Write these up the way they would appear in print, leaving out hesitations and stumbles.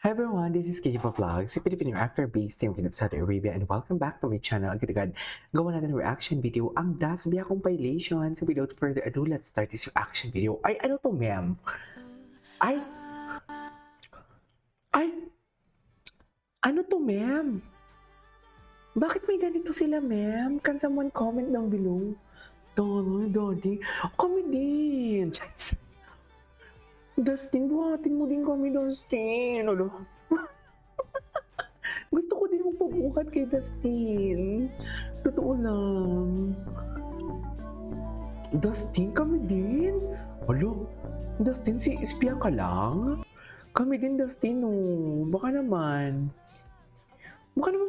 Hi everyone, this is KJ Vlogs, si Filipino actor based in Saudi Arabia, and welcome back to my channel. Agad-agad, gawa natin ng reaction video ang Dasbia compilation. So without further ado, let's start this reaction video. Ay, ano to, ma'am? Ay, ano to, ma'am? Bakit may ganito sila, ma'am? Can someone comment down below? Daddy, kami din. Dustin, buhatin mo din kami, Dustin. Ano? Gusto ko din magpabuhat kay Dustin. Totoo lang. Dustin, kami din? Alo, Dustin, si espiya ka lang? Kami din, Dustin, oh. Baka naman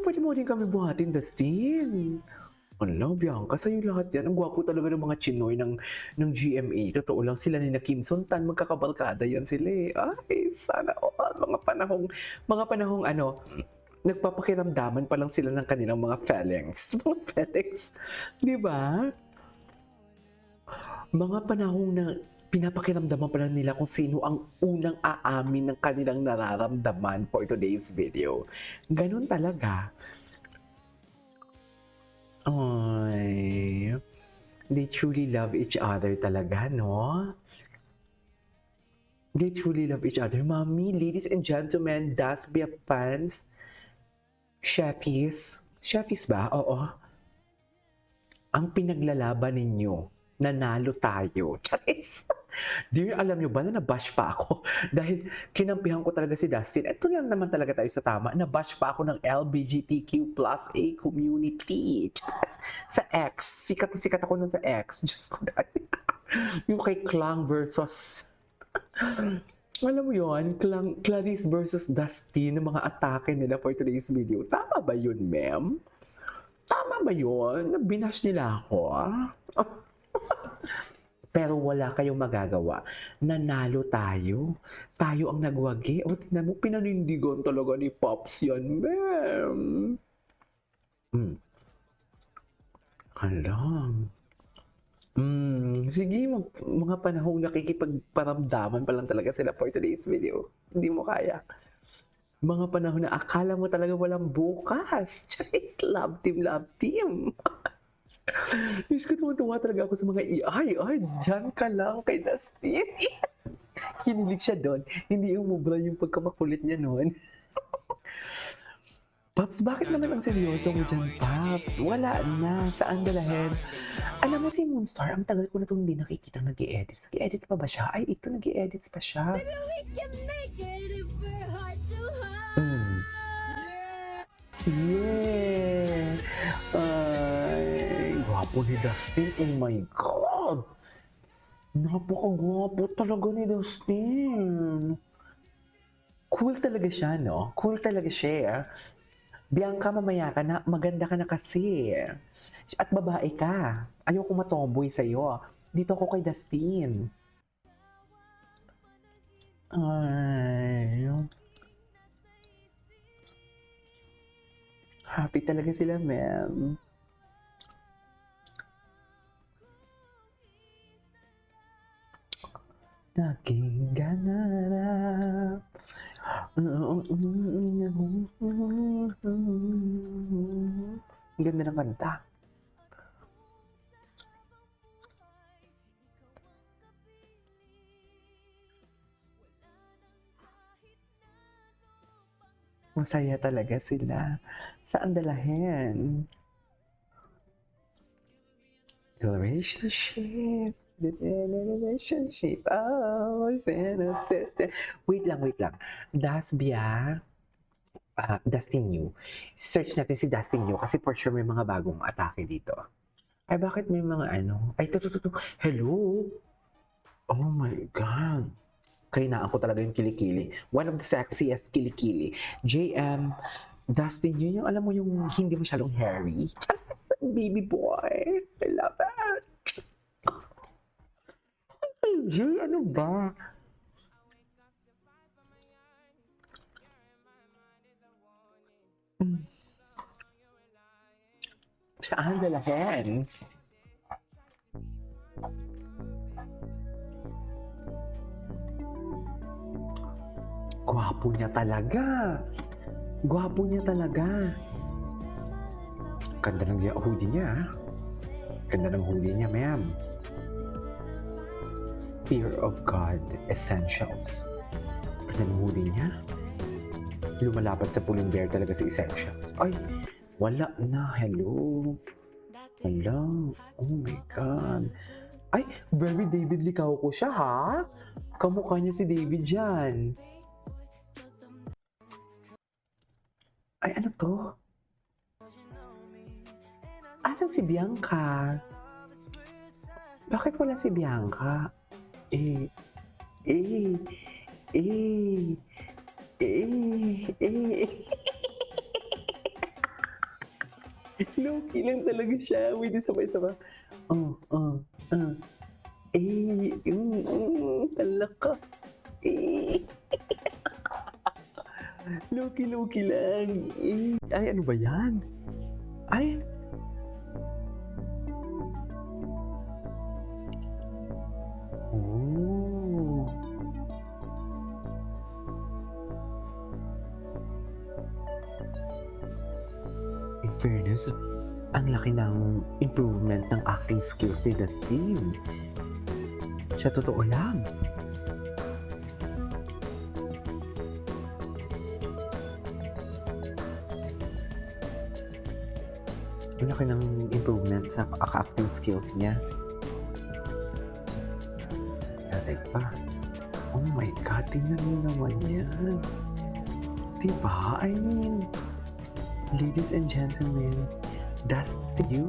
pwede mo din kami buhatin, Dustin. Ala, Bianca, sa'yo lahat yan. Ang gwapo talaga ng mga Chinoy ng GMA. Totoo lang, sila ni na Kim Son Tan, magkakabalkada yan sila eh. Ay, sana all. Mga panahong ano, nagpapakiramdaman pa lang sila ng kanilang mga feelings. Mga feelings, di ba? Mga panahong na pinapakiramdaman pa lang nila kung sino ang unang aamin ng kanilang nararamdaman for today's video. Ganun talaga. Ay, they truly love each other talaga, no? They truly love each other. Mommy, ladies and gentlemen, Dasbia fans, Sheffies ba? Oo. Ang pinaglalaban ninyo, nanalo tayo. Charis! Di nyo alam nyo ba na nabash pa ako? Dahil kinampihan ko talaga si Dustin. Ito lang naman talaga tayo sa tama. Nabash pa ako ng LGBTQ plus A community. Sa X. Sikat na sikat ako nun sa X. Diyos ko dahil. Yung kay Klang versus... Alam mo yun, Clarice versus Dustin, ng mga atake nila for today's video. Tama ba yun, ma'am? Tama ba yun? Binash nila ako, Pero wala kayong magagawa. Nanalo tayo. Tayo ang nagwagi. O, tingnan mo, pinanindigan talaga ni Pops yan, ma'am. Alam. Sige, mga panahong nakikipagparamdaman pa lang talaga sila for today's video. Hindi mo kaya. Mga panahon na akala mo talaga walang bukas. Charis, love team. Diyos ko, tuwa talaga ako sa mga ay, dyan ka lang kay Dustin. Kinilig siya doon. Hindi umubra yung pagkamakulit niya noon. Paps, bakit naman ang seryoso mo dyan, Paps? Wala na. Saan dalahin? Alam mo si Moonstar, ang tagal ko na itong hindi nakikita nag-i-edits. Nag-i-edits pa ba siya? Ay, ito nag-i-edits pa siya. Yeah! Ay, gwapo ni Dustin. Oh my God! Napakagwapo talaga ni Dustin. Cool talaga siya, no? Cool talaga siya. Bianca, mamaya ka na. Maganda ka na kasi. At babae ka. Ayoko matomboy sa'yo. Dito ako kay Dustin. Ay... Happy talaga sila, ma'am. Naging ganarap. Ang ganda ng kanta. Masaya talaga sila. Saan dalahin? Relationship. Oh, wait lang. Dasbia. Dustin Yu. Search natin si Dustin Yu kasi for sure may mga bagong atake dito. Ay, bakit may mga ano? Ay, to. Hello? Oh my God. Kainaan ko talaga yung kilikili. One of the sexiest kilikili. JM, Dustin Yu, yung alam mo yung hindi masyadong hairy. Baby boy. I love it. Jay, ano ba? Saan dalahin? Gwapo gwapo niya talaga. Gwapo niya talaga. Ganda ng hoodie niya, ah. Ganda ng hoodie niya, ma'am. Fear of God Essentials. Ganda ng hoodie niya. Lumalapat sa Pulling Bear talaga si Essentials. Ay, wala na. Hello. Hello. Oh my God. Ay, very David Licauco siya, ha? Kamukha niya si David dyan. Ay, ano to? Asan si Bianca? Bakit wala si Bianca? Eh, eh, eh, eh. Loki lang talaga siya. Wait, sabay-sabay. Oh. Talaka. Eh. Loki lang. Ay, ano ba yan? Ay. Oh. In fairness, ang laki ng improvement ng acting skills ni Dustin. Sa totoo lang. Ang laki ng improvement sa acting skills niya. Dating pa. Oh my God, tingnan mo naman yan. Diba? I mean, ladies and gentlemen, that's to you.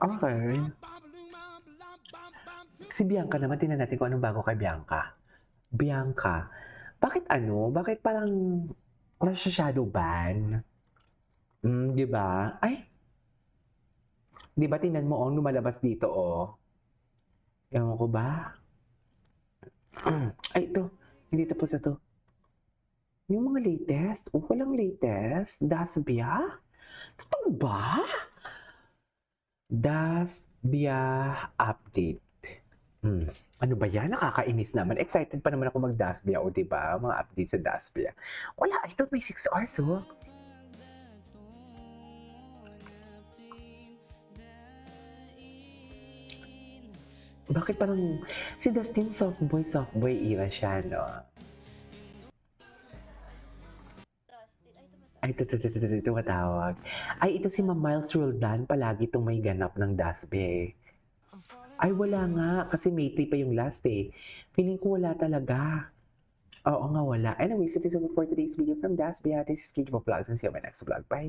Okay. Si Bianca naman, tingnan natin kung anong bago kay Bianca. Bianca, bakit ano? Bakit parang nasa shadow ban? Di ba? Ay, di ba tingnan mo, oh, lumalabas dito, oh. Ewan ko ba? Ay, ito. Hindi tapos na to. Yung mga latest? Oh, walang latest? Dasbia? Totoo ba? Dasbia update. Ano ba yan? Nakakainis naman. Excited pa naman ako mag-Dasbia, o diba? Mga update sa Dasbia. Wala, I thought may 6 hours, oh. Bakit parang si Dustin soft boy era siya, no? Ay, ito tumatawag. Ay, ito si Ma'am Miles Roldan, palagi itong may ganap ng Dasbe. Ay, wala nga, kasi May 3 pa yung last eh. Feeling ko wala talaga. Oo nga, wala. Anyways, it is over for today's video from Dasbe. This is Kate Vlogs and see you on my next vlog. Bye!